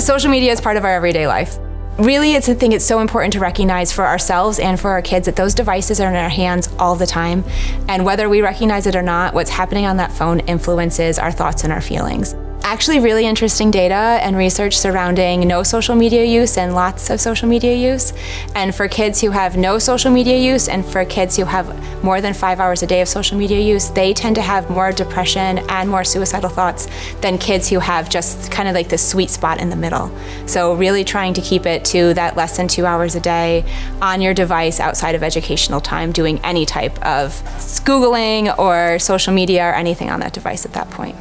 Social media is part of our everyday life. Really, I think it's so important to recognize for ourselves and for our kids that those devices are in our hands all the time. And whether we recognize it or not, what's happening on that phone influences our thoughts and our feelings. Actually, really interesting data and research surrounding no social media use and lots of social media use. And for kids who have no social media use and for kids who have more than 5 hours a day of social media use, they tend to have more depression and more suicidal thoughts than kids who have just kind of like this sweet spot in the middle. So really trying to keep it to that less than 2 hours a day on your device outside of educational time, doing any type of Googling or social media or anything on that device at that point.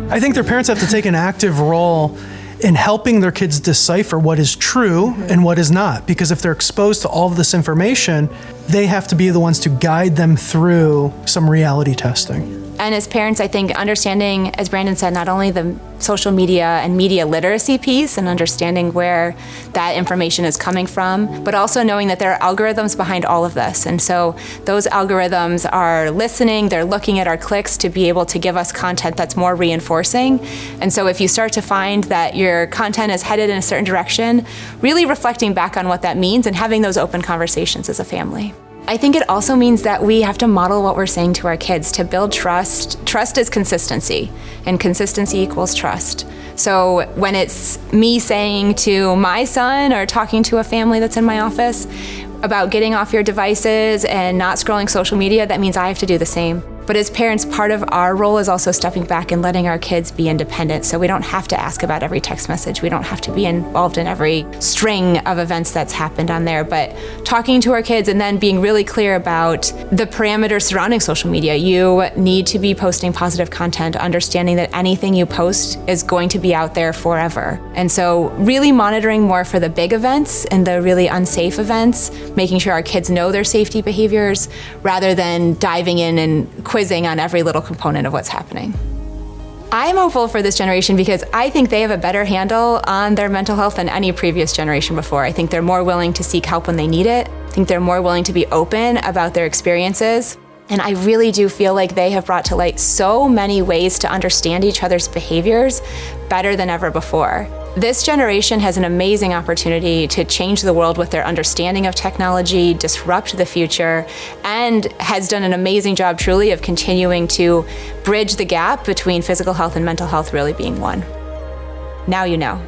I think their parents have to take an active role in helping their kids decipher what is true and what is not. Because if they're exposed to all of this information, they have to be the ones to guide them through some reality testing. And as parents, I think understanding, as Brandon said, not only the social media and media literacy piece and understanding where that information is coming from, but also knowing that there are algorithms behind all of this. And so those algorithms are listening, they're looking at our clicks to be able to give us content that's more reinforcing. And so if you start to find that your content is headed in a certain direction, really reflecting back on what that means and having those open conversations as a family. I think it also means that we have to model what we're saying to our kids to build trust. Trust is consistency, and consistency equals trust. So when it's me saying to my son or talking to a family that's in my office about getting off your devices and not scrolling social media, that means I have to do the same. But as parents, part of our role is also stepping back and letting our kids be independent. So we don't have to ask about every text message. We don't have to be involved in every string of events that's happened on there. But talking to our kids and then being really clear about the parameters surrounding social media. You need to be posting positive content, understanding that anything you post is going to be out there forever. And so really monitoring more for the big events and the really unsafe events, making sure our kids know their safety behaviors rather than diving in and quizzing on every little component of what's happening. I'm hopeful for this generation because I think they have a better handle on their mental health than any previous generation before. I think they're more willing to seek help when they need it. I think they're more willing to be open about their experiences. And I really do feel like they have brought to light so many ways to understand each other's behaviors better than ever before. This generation has an amazing opportunity to change the world with their understanding of technology, disrupt the future, and has done an amazing job truly of continuing to bridge the gap between physical health and mental health really being one. Now you know.